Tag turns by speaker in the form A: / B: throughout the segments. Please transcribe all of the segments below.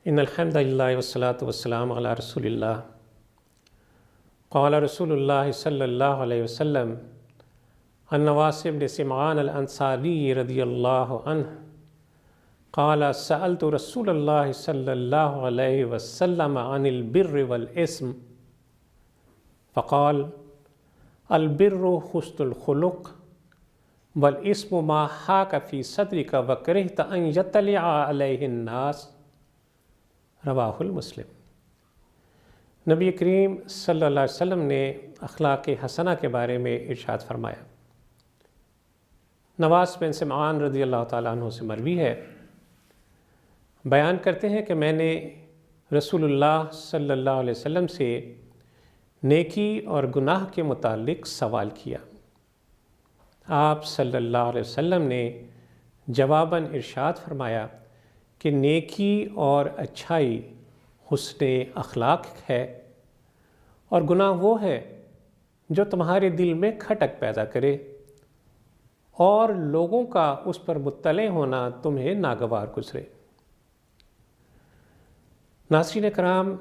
A: ان الحمد للہ والصلاة والسلام علی رسول اللہ قال رسول اللہ صلی اللہ علیہ وسلم عن نواس بن سمعان الانصاری رضی اللہ عنہ قال سألت رسول اللہ صلی اللہ علیہ وسلم عن البر والاسم فقال البر حسن الخلق والاسم ما حاک فی صدرک وکرہت ان یطلع علیہ الناس رواہ المسلم۔ نبی کریم صلی اللہ علیہ وسلم نے اخلاق حسنہ کے بارے میں ارشاد فرمایا۔ نواس بن سمعان رضی اللہ تعالیٰ عنہ سے مروی ہے، بیان کرتے ہیں کہ میں نے رسول اللہ صلی اللہ علیہ وسلم سے نیکی اور گناہ کے متعلق سوال کیا۔ آپ صلی اللہ علیہ وسلم نے جواباً ارشاد فرمایا کہ نیکی اور اچھائی حسن اخلاق ہے، اور گناہ وہ ہے جو تمہارے دل میں کھٹک پیدا کرے اور لوگوں کا اس پر مطلع ہونا تمہیں ناگوار گزرے۔ ناظرین کرام،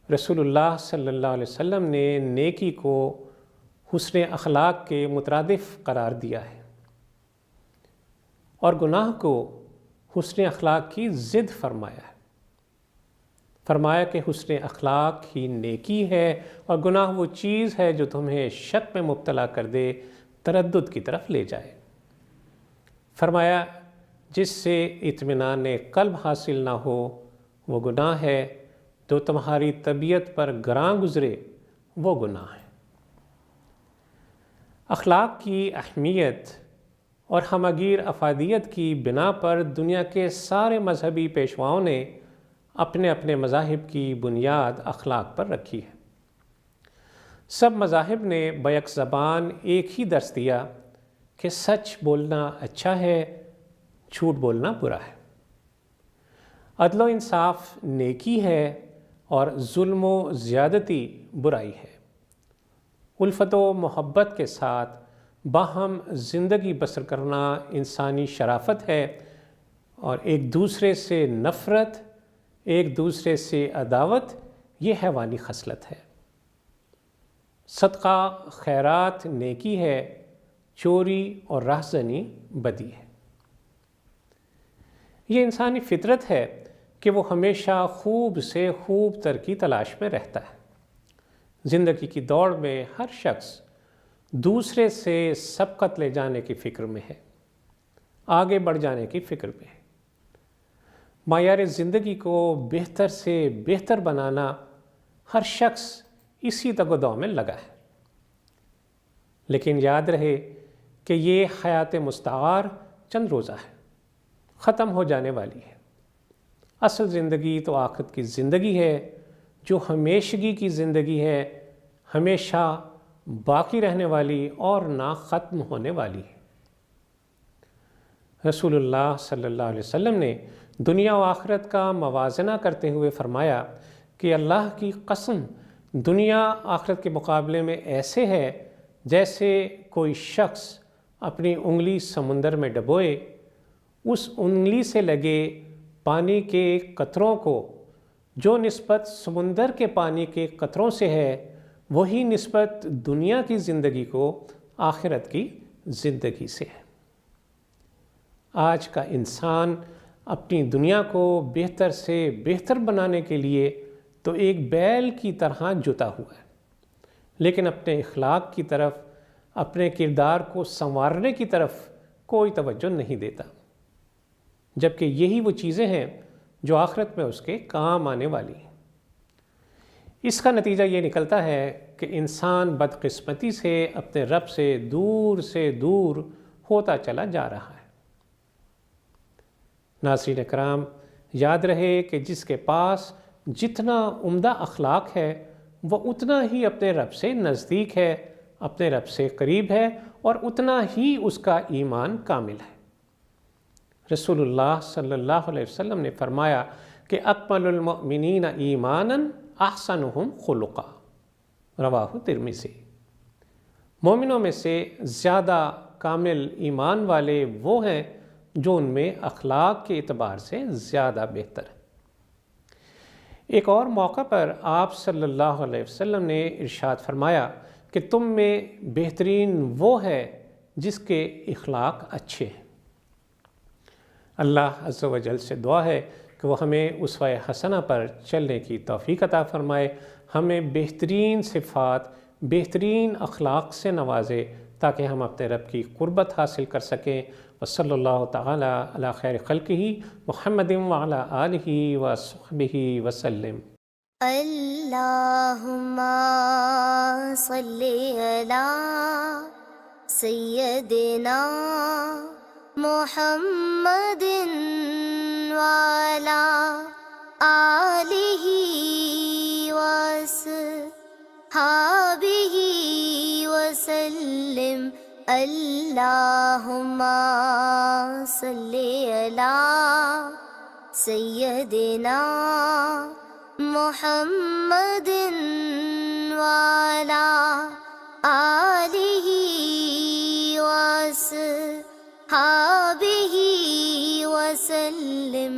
A: رسول اللہ صلی اللہ علیہ وسلم نے نیکی کو حسن اخلاق کے مترادف قرار دیا ہے اور گناہ کو حسن اخلاق کی ضد فرمایا ہے۔ فرمایا کہ حسن اخلاق ہی نیکی ہے اور گناہ وہ چیز ہے جو تمہیں شک میں مبتلا کر دے، تردد کی طرف لے جائے۔ فرمایا جس سے اطمینان قلب حاصل نہ ہو وہ گناہ ہے، جو تمہاری طبیعت پر گراں گزرے وہ گناہ ہے۔ اخلاق کی اہمیت اور ہمگیر افادیت کی بنا پر دنیا کے سارے مذہبی پیشواؤں نے اپنے اپنے مذاہب کی بنیاد اخلاق پر رکھی ہے۔ سب مذاہب نے بیک زبان ایک ہی درس دیا کہ سچ بولنا اچھا ہے، جھوٹ بولنا برا ہے، عدل و انصاف نیکی ہے اور ظلم و زیادتی برائی ہے، الفت و محبت کے ساتھ باہم زندگی بسر کرنا انسانی شرافت ہے، اور ایک دوسرے سے نفرت، ایک دوسرے سے عداوت یہ حیوانی خصلت ہے۔ صدقہ خیرات نیکی ہے، چوری اور راہزنی بدی ہے۔ یہ انسانی فطرت ہے کہ وہ ہمیشہ خوب سے خوب تر کی تلاش میں رہتا ہے۔ زندگی کی دوڑ میں ہر شخص دوسرے سے سبقت لے جانے کی فکر میں ہے، آگے بڑھ جانے کی فکر میں ہے۔ معیار زندگی کو بہتر سے بہتر بنانا ہر شخص اسی تگ و دو میں لگا ہے، لیکن یاد رہے کہ یہ حیات مستعار چند روزہ ہے، ختم ہو جانے والی ہے۔ اصل زندگی تو آخرت کی زندگی ہے، جو ہمیشگی کی زندگی ہے، ہمیشہ باقی رہنے والی اور نہ ختم ہونے والی ہے۔ رسول اللہ صلی اللہ علیہ وسلم نے دنیا و آخرت کا موازنہ کرتے ہوئے فرمایا کہ اللہ کی قسم دنیا آخرت کے مقابلے میں ایسے ہے جیسے کوئی شخص اپنی انگلی سمندر میں ڈبوئے، اس انگلی سے لگے پانی کے قطروں کو جو نسبت سمندر کے پانی کے قطروں سے ہے، وہی نسبت دنیا کی زندگی کو آخرت کی زندگی سے ہے۔ آج کا انسان اپنی دنیا کو بہتر سے بہتر بنانے کے لیے تو ایک بیل کی طرح جتا ہوا ہے، لیکن اپنے اخلاق کی طرف، اپنے کردار کو سنوارنے کی طرف کوئی توجہ نہیں دیتا، جبکہ یہی وہ چیزیں ہیں جو آخرت میں اس کے کام آنے والی ہیں۔ اس کا نتیجہ یہ نکلتا ہے کہ انسان بدقسمتی سے اپنے رب سے دور ہوتا چلا جا رہا ہے۔ ناظرین کرام، یاد رہے کہ جس کے پاس جتنا عمدہ اخلاق ہے وہ اتنا ہی اپنے رب سے نزدیک ہے، اپنے رب سے قریب ہے، اور اتنا ہی اس کا ایمان کامل ہے۔ رسول اللہ صلی اللہ علیہ وسلم نے فرمایا کہ اکمل المؤمنین ایمانا احسنہم خلقا، رواہ ترمذی۔ مومنوں میں سے زیادہ کامل ایمان والے وہ ہیں جو ان میں اخلاق کے اعتبار سے زیادہ بہتر ہے۔ ایک اور موقع پر آپ صلی اللہ علیہ وسلم نے ارشاد فرمایا کہ تم میں بہترین وہ ہے جس کے اخلاق اچھے ہیں۔ اللہ عز و جل سے دعا ہے کہ وہ ہمیں اسوہ حسنہ پر چلنے کی توفیق عطا فرمائے، ہمیں بہترین صفات، بہترین اخلاق سے نوازے تاکہ ہم اپنے رب کی قربت حاصل کر سکیں۔ وصلی اللہ تعالی علی خیر خلقہ محمد وعلی آلہ وصحبہ وسلم۔
B: اللہم صلی علی سیدنا محمد وعلی آلہ وصحبہ وسلم۔ اللہم صلی علی سیدنا محمد وعلی آلہ وصحبہ وسلم۔